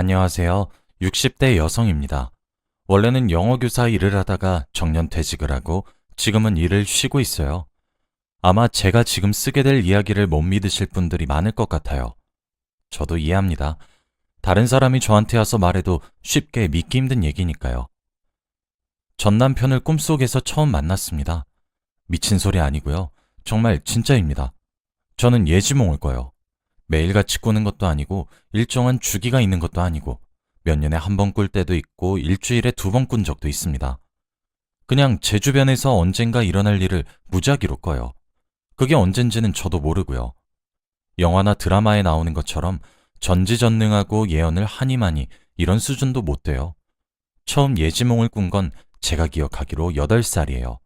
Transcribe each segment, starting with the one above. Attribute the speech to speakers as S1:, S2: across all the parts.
S1: 안녕하세요. 60대 여성입니다. 원래는 영어 교사 일을 하다가 정년퇴직을 하고 지금은 일을 쉬고 있어요. 아마 제가 지금 쓰게 될 이야기를 못 믿으실 분들이 많을 것 같아요. 저도 이해합니다. 다른 사람이 저한테 와서 말해도 쉽게 믿기 힘든 얘기니까요. 전 남편을 꿈속에서 처음 만났습니다. 미친 소리 아니고요. 정말 진짜입니다. 저는 예지몽을 꿔요. 매일같이 꾸는 것도 아니고 일정한 주기가 있는 것도 아니고 몇 년에 한 번 꿀 때도 있고 일주일에 두 번 꾼 적도 있습니다. 그냥 제 주변에서 언젠가 일어날 일을 무작위로 꿔요. 그게 언젠지는 저도 모르고요. 영화나 드라마에 나오는 것처럼 전지전능하고 예언을 하니마니 이런 수준도 못 돼요. 처음 예지몽을 꾼 건 제가 기억하기로 8살이에요.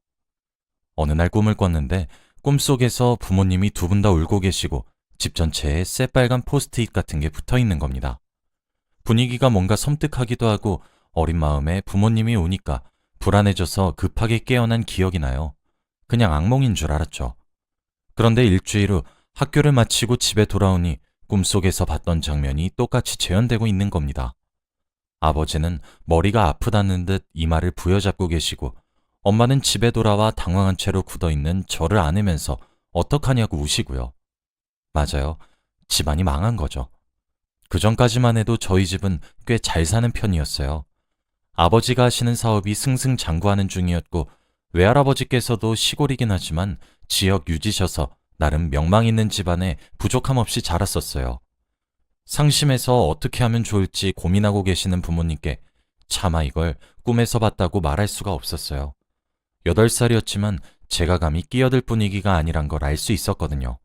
S1: 어느 날 꿈을 꿨는데 꿈속에서 부모님이 두 분 다 울고 계시고 집 전체에 새빨간 포스트잇 같은 게 붙어 있는 겁니다. 분위기가 뭔가 섬뜩하기도 하고 어린 마음에 부모님이 우니까 불안해져서 급하게 깨어난 기억이 나요. 그냥 악몽인 줄 알았죠. 그런데 일주일 후 학교를 마치고 집에 돌아오니 꿈속에서 봤던 장면이 똑같이 재현되고 있는 겁니다. 아버지는 머리가 아프다는 듯 이마를 부여잡고 계시고 엄마는 집에 돌아와 당황한 채로 굳어있는 저를 안으면서 어떡하냐고 우시고요. 맞아요. 집안이 망한 거죠. 그 전까지만 해도 저희 집은 꽤 잘 사는 편이었어요. 아버지가 하시는 사업이 승승장구하는 중이었고 외할아버지께서도 시골이긴 하지만 지역 유지셔서 나름 명망 있는 집안에 부족함 없이 자랐었어요. 상심해서 어떻게 하면 좋을지 고민하고 계시는 부모님께 차마 이걸 꿈에서 봤다고 말할 수가 없었어요. 8살이었지만 제가 감히 끼어들 분위기가 아니란 걸 알 수 있었거든요.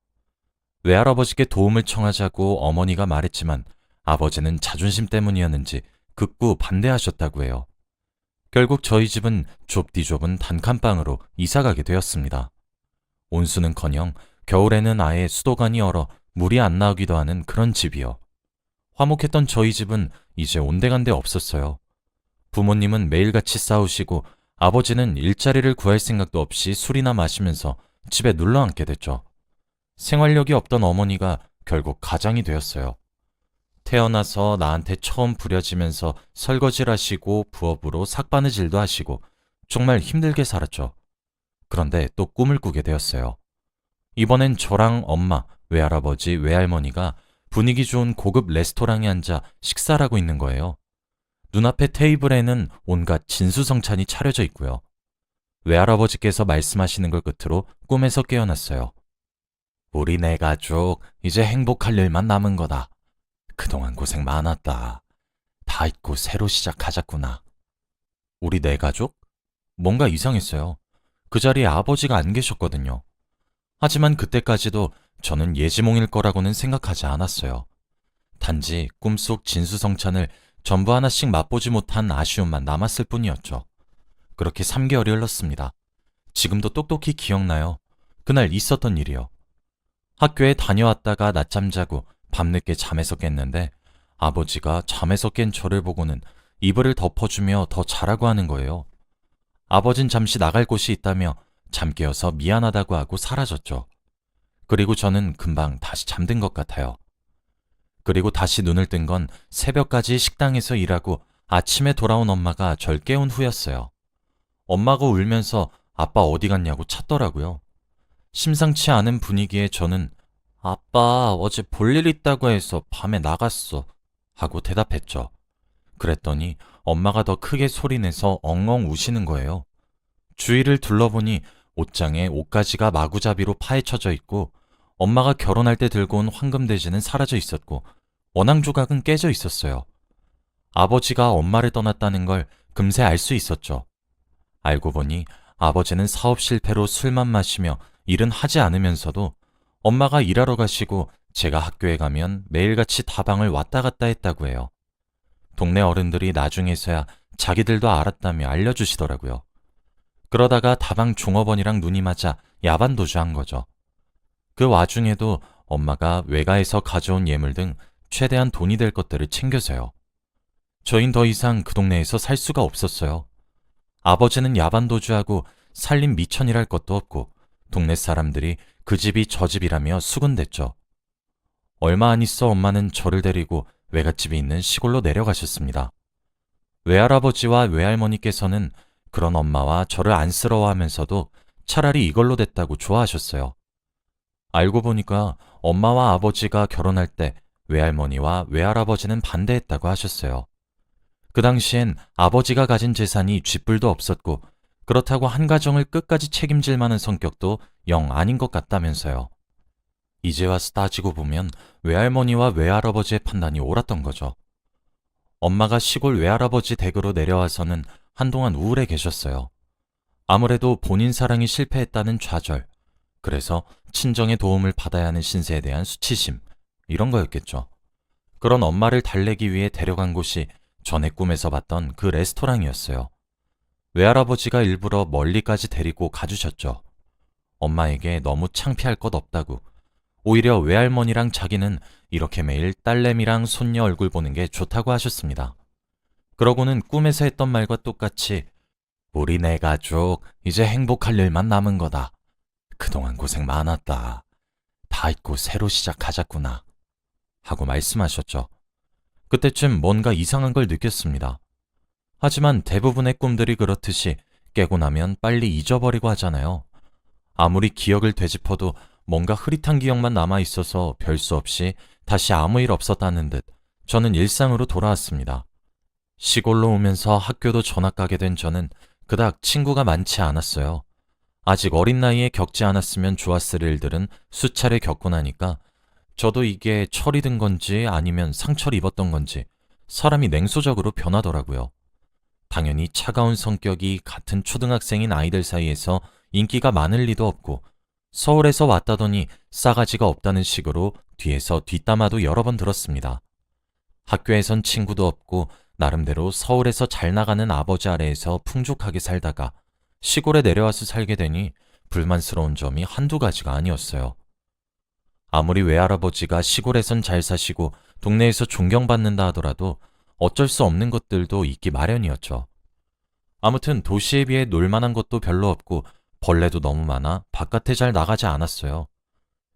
S1: 외할아버지께 도움을 청하자고 어머니가 말했지만 아버지는 자존심 때문이었는지 극구 반대하셨다고 해요. 결국 저희 집은 좁디 좁은 단칸방으로 이사가게 되었습니다. 온수는커녕 겨울에는 아예 수도관이 얼어 물이 안 나오기도 하는 그런 집이요. 화목했던 저희 집은 이제 온데간데 없었어요. 부모님은 매일같이 싸우시고 아버지는 일자리를 구할 생각도 없이 술이나 마시면서 집에 눌러앉게 됐죠. 생활력이 없던 어머니가 결국 가장이 되었어요. 태어나서 나한테 처음 부려지면서 설거지를 하시고 부업으로 삭바느질도 하시고 정말 힘들게 살았죠. 그런데 또 꿈을 꾸게 되었어요. 이번엔 저랑 엄마, 외할아버지, 외할머니가 분위기 좋은 고급 레스토랑에 앉아 식사를 하고 있는 거예요. 눈앞에 테이블에는 온갖 진수성찬이 차려져 있고요. 외할아버지께서 말씀하시는 걸 끝으로 꿈에서 깨어났어요. 우리 네 가족 이제 행복할 일만 남은 거다. 그동안 고생 많았다. 다 잊고 새로 시작하자꾸나. 우리 네 가족? 뭔가 이상했어요. 그 자리에 아버지가 안 계셨거든요. 하지만 그때까지도 저는 예지몽일 거라고는 생각하지 않았어요. 단지 꿈속 진수성찬을 전부 하나씩 맛보지 못한 아쉬움만 남았을 뿐이었죠. 그렇게 3개월이 흘렀습니다. 지금도 똑똑히 기억나요. 그날 있었던 일이요. 학교에 다녀왔다가 낮잠 자고 밤늦게 잠에서 깼는데 아버지가 잠에서 깬 저를 보고는 이불을 덮어주며 더 자라고 하는 거예요. 아버진 잠시 나갈 곳이 있다며 잠 깨어서 미안하다고 하고 사라졌죠. 그리고 저는 금방 다시 잠든 것 같아요. 그리고 다시 눈을 뜬 건 새벽까지 식당에서 일하고 아침에 돌아온 엄마가 절 깨운 후였어요. 엄마가 울면서 아빠 어디 갔냐고 찾더라고요. 심상치 않은 분위기에 저는 아빠 어제 볼일 있다고 해서 밤에 나갔어 하고 대답했죠. 그랬더니 엄마가 더 크게 소리내서 엉엉 우시는 거예요. 주위를 둘러보니 옷장에 옷가지가 마구잡이로 파헤쳐져 있고 엄마가 결혼할 때 들고 온 황금돼지는 사라져 있었고 원앙 조각은 깨져 있었어요. 아버지가 엄마를 떠났다는 걸 금세 알 수 있었죠. 알고 보니 아버지는 사업 실패로 술만 마시며 일은 하지 않으면서도 엄마가 일하러 가시고 제가 학교에 가면 매일같이 다방을 왔다 갔다 했다고 해요. 동네 어른들이 나중에서야 자기들도 알았다며 알려주시더라고요. 그러다가 다방 종업원이랑 눈이 맞아 야반도주한 거죠. 그 와중에도 엄마가 외가에서 가져온 예물 등 최대한 돈이 될 것들을 챙겨서요. 저흰 더 이상 그 동네에서 살 수가 없었어요. 아버지는 야반도주하고 살림 미천이랄 것도 없고 동네 사람들이 그 집이 저 집이라며 수군댔죠. 얼마 안 있어 엄마는 저를 데리고 외갓집이 있는 시골로 내려가셨습니다. 외할아버지와 외할머니께서는 그런 엄마와 저를 안쓰러워하면서도 차라리 이걸로 됐다고 좋아하셨어요. 알고 보니까 엄마와 아버지가 결혼할 때 외할머니와 외할아버지는 반대했다고 하셨어요. 그 당시엔 아버지가 가진 재산이 쥐뿔도 없었고 그렇다고 한 가정을 끝까지 책임질 만한 성격도 영 아닌 것 같다면서요. 이제 와서 따지고 보면 외할머니와 외할아버지의 판단이 옳았던 거죠. 엄마가 시골 외할아버지 댁으로 내려와서는 한동안 우울해 계셨어요. 아무래도 본인 사랑이 실패했다는 좌절, 그래서 친정의 도움을 받아야 하는 신세에 대한 수치심, 이런 거였겠죠. 그런 엄마를 달래기 위해 데려간 곳이 전에 꿈에서 봤던 그 레스토랑이었어요. 외할아버지가 일부러 멀리까지 데리고 가주셨죠. 엄마에게 너무 창피할 것 없다고. 오히려 외할머니랑 자기는 이렇게 매일 딸내미랑 손녀 얼굴 보는 게 좋다고 하셨습니다. 그러고는 꿈에서 했던 말과 똑같이 우리 네 가족 이제 행복할 일만 남은 거다. 그동안 고생 많았다. 다 잊고 새로 시작하자꾸나. 하고 말씀하셨죠. 그때쯤 뭔가 이상한 걸 느꼈습니다. 하지만 대부분의 꿈들이 그렇듯이 깨고 나면 빨리 잊어버리고 하잖아요. 아무리 기억을 되짚어도 뭔가 흐릿한 기억만 남아있어서 별 수 없이 다시 아무 일 없었다는 듯 저는 일상으로 돌아왔습니다. 시골로 오면서 학교도 전학 가게 된 저는 그닥 친구가 많지 않았어요. 아직 어린 나이에 겪지 않았으면 좋았을 일들은 수차례 겪고 나니까 저도 이게 철이 든 건지 아니면 상처를 입었던 건지 사람이 냉소적으로 변하더라고요. 당연히 차가운 성격이 같은 초등학생인 아이들 사이에서 인기가 많을 리도 없고 서울에서 왔다더니 싸가지가 없다는 식으로 뒤에서 뒷담화도 여러 번 들었습니다. 학교에선 친구도 없고 나름대로 서울에서 잘 나가는 아버지 아래에서 풍족하게 살다가 시골에 내려와서 살게 되니 불만스러운 점이 한두 가지가 아니었어요. 아무리 외할아버지가 시골에선 잘 사시고 동네에서 존경받는다 하더라도 어쩔 수 없는 것들도 있기 마련이었죠. 아무튼 도시에 비해 놀만한 것도 별로 없고 벌레도 너무 많아 바깥에 잘 나가지 않았어요.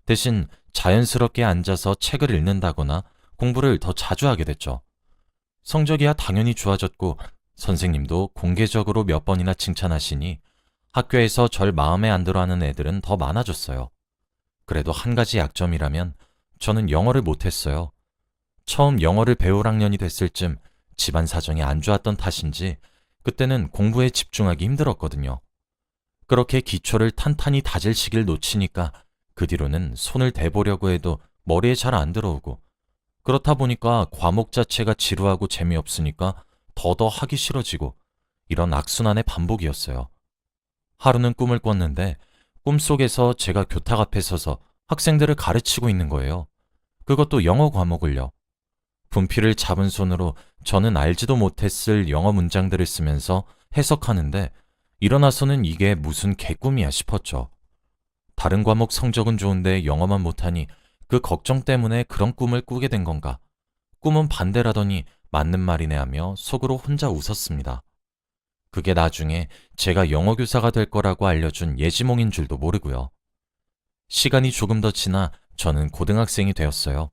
S1: 대신 자연스럽게 앉아서 책을 읽는다거나 공부를 더 자주 하게 됐죠. 성적이야 당연히 좋아졌고 선생님도 공개적으로 몇 번이나 칭찬하시니 학교에서 절 마음에 안 들어하는 애들은 더 많아졌어요. 그래도 한 가지 약점이라면 저는 영어를 못했어요. 처음 영어를 배울 학년이 됐을 쯤 집안 사정이 안 좋았던 탓인지 그때는 공부에 집중하기 힘들었거든요. 그렇게 기초를 탄탄히 다질 시기를 놓치니까 그 뒤로는 손을 대보려고 해도 머리에 잘 안 들어오고 그렇다 보니까 과목 자체가 지루하고 재미없으니까 더더 하기 싫어지고 이런 악순환의 반복이었어요. 하루는 꿈을 꿨는데 꿈속에서 제가 교탁 앞에 서서 학생들을 가르치고 있는 거예요. 그것도 영어 과목을요. 분필을 잡은 손으로 저는 알지도 못했을 영어 문장들을 쓰면서 해석하는데 일어나서는 이게 무슨 개꿈이야 싶었죠. 다른 과목 성적은 좋은데 영어만 못하니 그 걱정 때문에 그런 꿈을 꾸게 된 건가. 꿈은 반대라더니 맞는 말이네 하며 속으로 혼자 웃었습니다. 그게 나중에 제가 영어 교사가 될 거라고 알려준 예지몽인 줄도 모르고요. 시간이 조금 더 지나 저는 고등학생이 되었어요.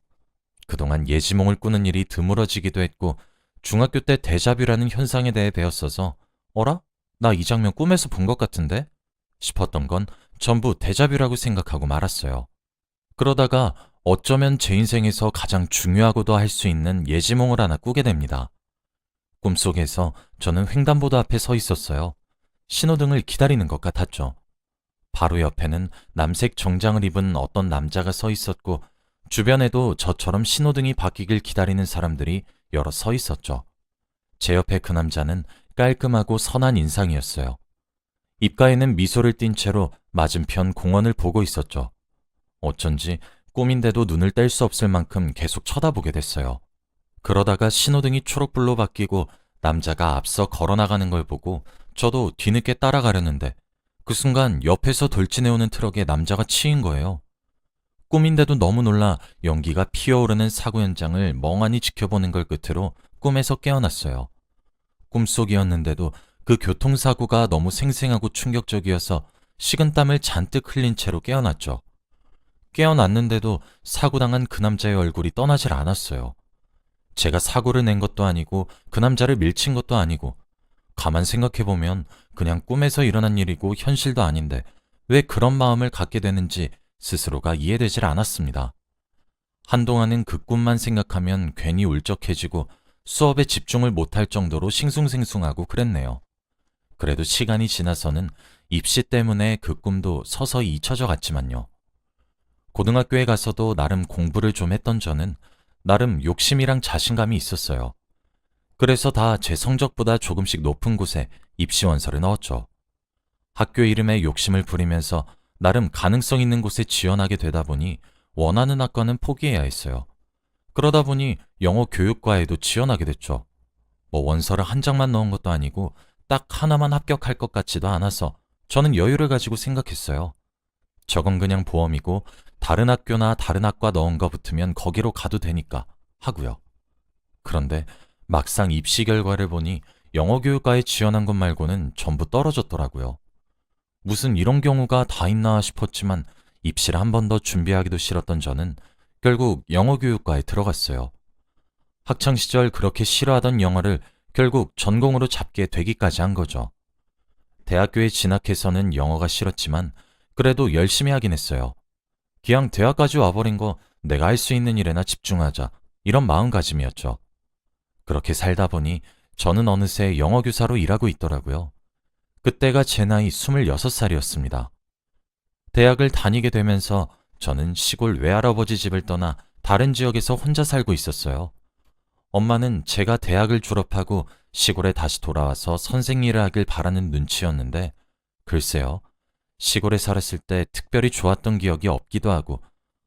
S1: 그동안 예지몽을 꾸는 일이 드물어지기도 했고 중학교 때 데자뷰라는 현상에 대해 배웠어서 어라? 나 이 장면 꿈에서 본 것 같은데? 싶었던 건 전부 데자뷰라고 생각하고 말았어요. 그러다가 어쩌면 제 인생에서 가장 중요하고도 할 수 있는 예지몽을 하나 꾸게 됩니다. 꿈속에서 저는 횡단보도 앞에 서 있었어요. 신호등을 기다리는 것 같았죠. 바로 옆에는 남색 정장을 입은 어떤 남자가 서 있었고 주변에도 저처럼 신호등이 바뀌길 기다리는 사람들이 여러 서 있었죠. 제 옆에 그 남자는 깔끔하고 선한 인상이었어요. 입가에는 미소를 띤 채로 맞은편 공원을 보고 있었죠. 어쩐지 꿈인데도 눈을 뗄 수 없을 만큼 계속 쳐다보게 됐어요. 그러다가 신호등이 초록불로 바뀌고 남자가 앞서 걸어나가는 걸 보고 저도 뒤늦게 따라가려는데 그 순간 옆에서 돌진해오는 트럭에 남자가 치인 거예요. 꿈인데도 너무 놀라 연기가 피어오르는 사고 현장을 멍하니 지켜보는 걸 끝으로 꿈에서 깨어났어요. 꿈속이었는데도 그 교통사고가 너무 생생하고 충격적이어서 식은땀을 잔뜩 흘린 채로 깨어났죠. 깨어났는데도 사고당한 그 남자의 얼굴이 떠나질 않았어요. 제가 사고를 낸 것도 아니고 그 남자를 밀친 것도 아니고 가만 생각해보면 그냥 꿈에서 일어난 일이고 현실도 아닌데 왜 그런 마음을 갖게 되는지 스스로가 이해되질 않았습니다. 한동안은 그 꿈만 생각하면 괜히 울적해지고 수업에 집중을 못할 정도로 싱숭생숭하고 그랬네요. 그래도 시간이 지나서는 입시 때문에 그 꿈도 서서히 잊혀져 갔지만요. 고등학교에 가서도 나름 공부를 좀 했던 저는 나름 욕심이랑 자신감이 있었어요. 그래서 다 제 성적보다 조금씩 높은 곳에 입시 원서를 넣었죠. 학교 이름에 욕심을 부리면서 나름 가능성 있는 곳에 지원하게 되다 보니 원하는 학과는 포기해야 했어요. 그러다 보니 영어 교육과에도 지원하게 됐죠. 뭐 원서를 한 장만 넣은 것도 아니고 딱 하나만 합격할 것 같지도 않아서 저는 여유를 가지고 생각했어요. 저건 그냥 보험이고 다른 학교나 다른 학과 넣은 거 붙으면 거기로 가도 되니까 하고요. 그런데 막상 입시 결과를 보니 영어 교육과에 지원한 것 말고는 전부 떨어졌더라고요. 무슨 이런 경우가 다 있나 싶었지만 입시를 한 번 더 준비하기도 싫었던 저는 결국 영어 교육과에 들어갔어요. 학창 시절 그렇게 싫어하던 영어를 결국 전공으로 잡게 되기까지 한 거죠. 대학교에 진학해서는 영어가 싫었지만 그래도 열심히 하긴 했어요. 그냥 대학까지 와버린 거 내가 할 수 있는 일에나 집중하자 이런 마음가짐이었죠. 그렇게 살다 보니 저는 어느새 영어 교사로 일하고 있더라고요. 그때가 제 나이 26살이었습니다. 대학을 다니게 되면서 저는 시골 외할아버지 집을 떠나 다른 지역에서 혼자 살고 있었어요. 엄마는 제가 대학을 졸업하고 시골에 다시 돌아와서 선생 일을 하길 바라는 눈치였는데 글쎄요. 시골에 살았을 때 특별히 좋았던 기억이 없기도 하고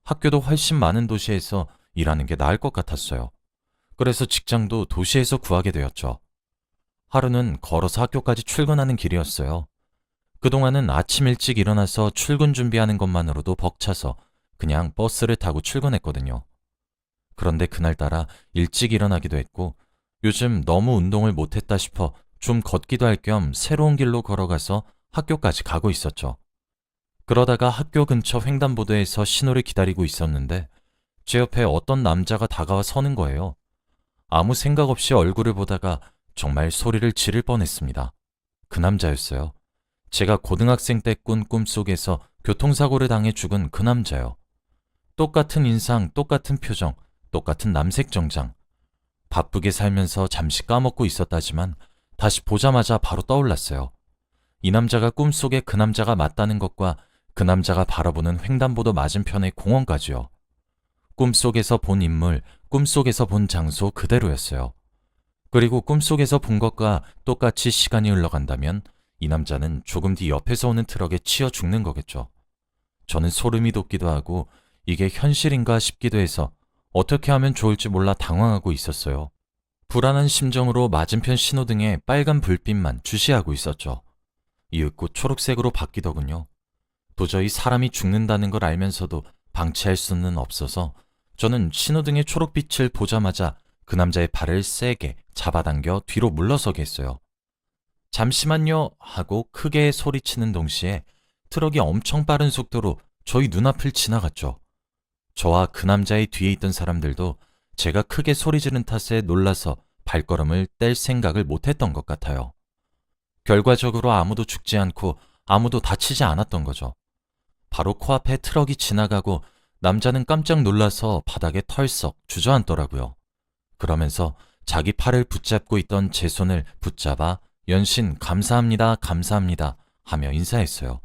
S1: 학교도 훨씬 많은 도시에서 일하는 게 나을 것 같았어요. 그래서 직장도 도시에서 구하게 되었죠. 하루는 걸어서 학교까지 출근하는 길이었어요. 그동안은 아침 일찍 일어나서 출근 준비하는 것만으로도 벅차서 그냥 버스를 타고 출근했거든요. 그런데 그날따라 일찍 일어나기도 했고 요즘 너무 운동을 못했다 싶어 좀 걷기도 할 겸 새로운 길로 걸어가서 학교까지 가고 있었죠. 그러다가 학교 근처 횡단보도에서 신호를 기다리고 있었는데 제 옆에 어떤 남자가 다가와 서는 거예요. 아무 생각 없이 얼굴을 보다가 정말 소리를 지를 뻔했습니다. 그 남자였어요. 제가 고등학생 때 꾼 꿈속에서 교통사고를 당해 죽은 그 남자요. 똑같은 인상, 똑같은 표정, 똑같은 남색 정장. 바쁘게 살면서 잠시 까먹고 있었다지만 다시 보자마자 바로 떠올랐어요. 이 남자가 꿈속의 그 남자가 맞다는 것과 그 남자가 바라보는 횡단보도 맞은편의 공원까지요. 꿈속에서 본 인물, 꿈속에서 본 장소 그대로였어요. 그리고 꿈속에서 본 것과 똑같이 시간이 흘러간다면 이 남자는 조금 뒤 옆에서 오는 트럭에 치여 죽는 거겠죠. 저는 소름이 돋기도 하고 이게 현실인가 싶기도 해서 어떻게 하면 좋을지 몰라 당황하고 있었어요. 불안한 심정으로 맞은편 신호등에 빨간 불빛만 주시하고 있었죠. 이윽고 초록색으로 바뀌더군요. 도저히 사람이 죽는다는 걸 알면서도 방치할 수는 없어서 저는 신호등의 초록빛을 보자마자 그 남자의 발을 세게 잡아당겨 뒤로 물러서게 했어요. 잠시만요 하고 크게 소리치는 동시에 트럭이 엄청 빠른 속도로 저희 눈앞을 지나갔죠. 저와 그 남자의 뒤에 있던 사람들도 제가 크게 소리 지른 탓에 놀라서 발걸음을 뗄 생각을 못했던 것 같아요. 결과적으로 아무도 죽지 않고 아무도 다치지 않았던 거죠. 바로 코앞에 트럭이 지나가고 남자는 깜짝 놀라서 바닥에 털썩 주저앉더라고요. 그러면서 자기 팔을 붙잡고 있던 제 손을 붙잡아 연신 감사합니다, 감사합니다 하며 인사했어요.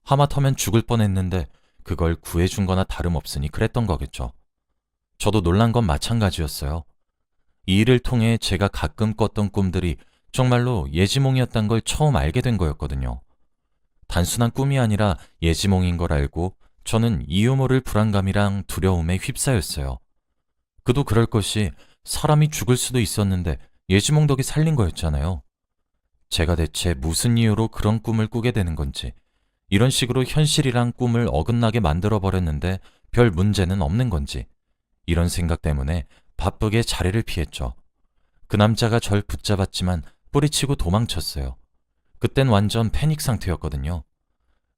S1: 하마터면 죽을 뻔했는데 그걸 구해준 거나 다름없으니 그랬던 거겠죠. 저도 놀란 건 마찬가지였어요. 이 일을 통해 제가 가끔 꿨던 꿈들이 정말로 예지몽이었단 걸 처음 알게 된 거였거든요. 단순한 꿈이 아니라 예지몽인 걸 알고 저는 이유 모를 불안감이랑 두려움에 휩싸였어요. 그도 그럴 것이 사람이 죽을 수도 있었는데 예지몽 덕에 살린 거였잖아요. 제가 대체 무슨 이유로 그런 꿈을 꾸게 되는 건지, 이런 식으로 현실이랑 꿈을 어긋나게 만들어버렸는데 별 문제는 없는 건지, 이런 생각 때문에 바쁘게 자리를 피했죠. 그 남자가 절 붙잡았지만 뿌리치고 도망쳤어요. 그땐 완전 패닉 상태였거든요.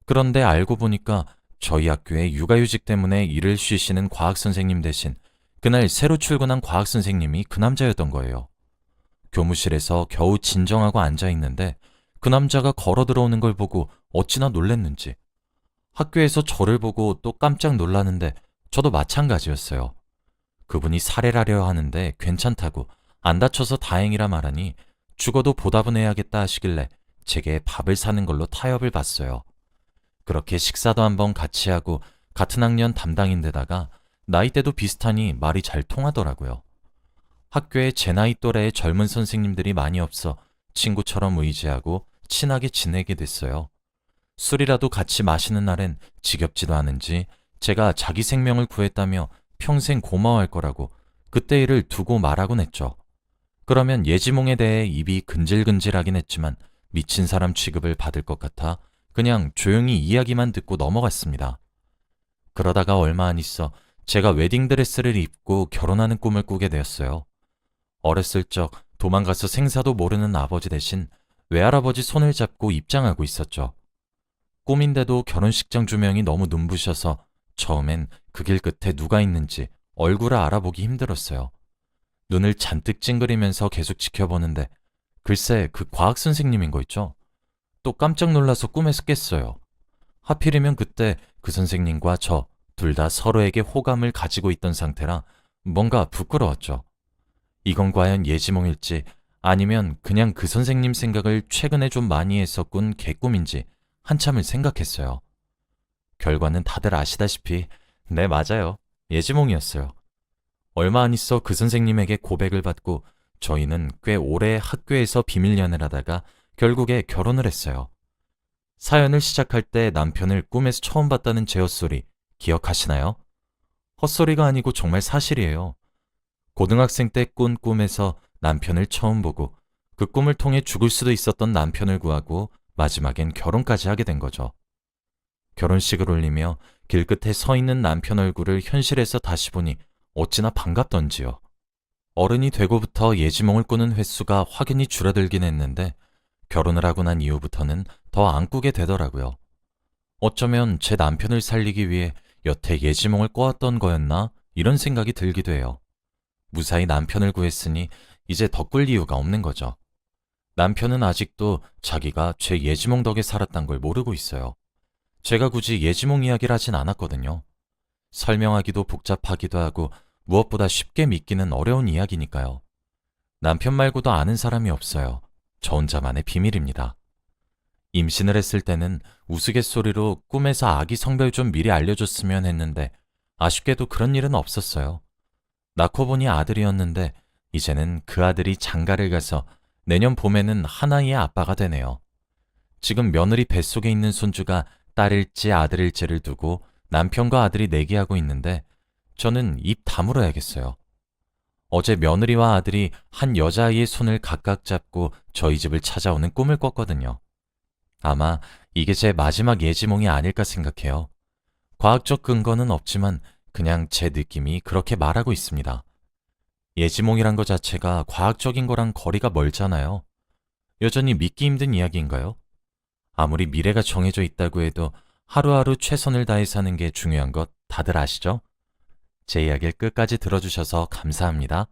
S1: 그런데 알고 보니까 저희 학교에 육아휴직 때문에 일을 쉬시는 과학 선생님 대신 그날 새로 출근한 과학 선생님이 그 남자였던 거예요. 교무실에서 겨우 진정하고 앉아 있는데 그 남자가 걸어 들어오는 걸 보고 어찌나 놀랬는지. 학교에서 저를 보고 또 깜짝 놀라는데 저도 마찬가지였어요. 그분이 살해를 하려 하는데 괜찮다고 안 다쳐서 다행이라 말하니 죽어도 보답은 해야겠다 하시길래 제게 밥을 사는 걸로 타협을 봤어요. 그렇게 식사도 한번 같이 하고 같은 학년 담당인데다가 나이대도 비슷하니 말이 잘 통하더라고요. 학교에 제 나이 또래의 젊은 선생님들이 많이 없어 친구처럼 의지하고 친하게 지내게 됐어요. 술이라도 같이 마시는 날엔 지겹지도 않은지 제가 자기 생명을 구했다며 평생 고마워할 거라고 그때 일을 두고 말하곤 했죠. 그러면 예지몽에 대해 입이 근질근질하긴 했지만 미친 사람 취급을 받을 것 같아 그냥 조용히 이야기만 듣고 넘어갔습니다. 그러다가 얼마 안 있어 제가 웨딩드레스를 입고 결혼하는 꿈을 꾸게 되었어요. 어렸을 적 도망가서 생사도 모르는 아버지 대신 외할아버지 손을 잡고 입장하고 있었죠. 꿈인데도 결혼식장 조명이 너무 눈부셔서 처음엔 그 길 끝에 누가 있는지 얼굴을 알아보기 힘들었어요. 눈을 잔뜩 찡그리면서 계속 지켜보는데 글쎄 그 과학 선생님인 거 있죠? 또 깜짝 놀라서 꿈에서 깼어요. 하필이면 그때 그 선생님과 저 둘 다 서로에게 호감을 가지고 있던 상태라 뭔가 부끄러웠죠. 이건 과연 예지몽일지 아니면 그냥 그 선생님 생각을 최근에 좀 많이 해서 꾼 개꿈인지 한참을 생각했어요. 결과는 다들 아시다시피 네 맞아요. 예지몽이었어요. 얼마 안 있어 그 선생님에게 고백을 받고 저희는 꽤 오래 학교에서 비밀 연애를 하다가 결국에 결혼을 했어요. 사연을 시작할 때 남편을 꿈에서 처음 봤다는 제 헛소리 기억하시나요? 헛소리가 아니고 정말 사실이에요. 고등학생 때 꾼 꿈에서 남편을 처음 보고 그 꿈을 통해 죽을 수도 있었던 남편을 구하고 마지막엔 결혼까지 하게 된 거죠. 결혼식을 올리며 길끝에 서 있는 남편 얼굴을 현실에서 다시 보니 어찌나 반갑던지요. 어른이 되고부터 예지몽을 꾸는 횟수가 확연히 줄어들긴 했는데 결혼을 하고 난 이후부터는 더 안 꾸게 되더라고요. 어쩌면 제 남편을 살리기 위해 여태 예지몽을 꿔왔던 거였나 이런 생각이 들기도 해요. 무사히 남편을 구했으니 이제 더 꿀 이유가 없는 거죠. 남편은 아직도 자기가 제 예지몽 덕에 살았단 걸 모르고 있어요. 제가 굳이 예지몽 이야기를 하진 않았거든요. 설명하기도 복잡하기도 하고 무엇보다 쉽게 믿기는 어려운 이야기니까요. 남편 말고도 아는 사람이 없어요. 저 혼자만의 비밀입니다. 임신을 했을 때는 우스갯소리로 꿈에서 아기 성별 좀 미리 알려줬으면 했는데 아쉽게도 그런 일은 없었어요. 낳고 보니 아들이었는데 이제는 그 아들이 장가를 가서 내년 봄에는 하나이의 아빠가 되네요. 지금 며느리 뱃속에 있는 손주가 딸일지 아들일지를 두고 남편과 아들이 내기하고 있는데 저는 입 다물어야겠어요. 어제 며느리와 아들이 한 여자아이의 손을 각각 잡고 저희 집을 찾아오는 꿈을 꿨거든요. 아마 이게 제 마지막 예지몽이 아닐까 생각해요. 과학적 근거는 없지만 그냥 제 느낌이 그렇게 말하고 있습니다. 예지몽이란 것 자체가 과학적인 거랑 거리가 멀잖아요. 여전히 믿기 힘든 이야기인가요? 아무리 미래가 정해져 있다고 해도 하루하루 최선을 다해 사는 게 중요한 것 다들 아시죠? 제 이야기를 끝까지 들어주셔서 감사합니다.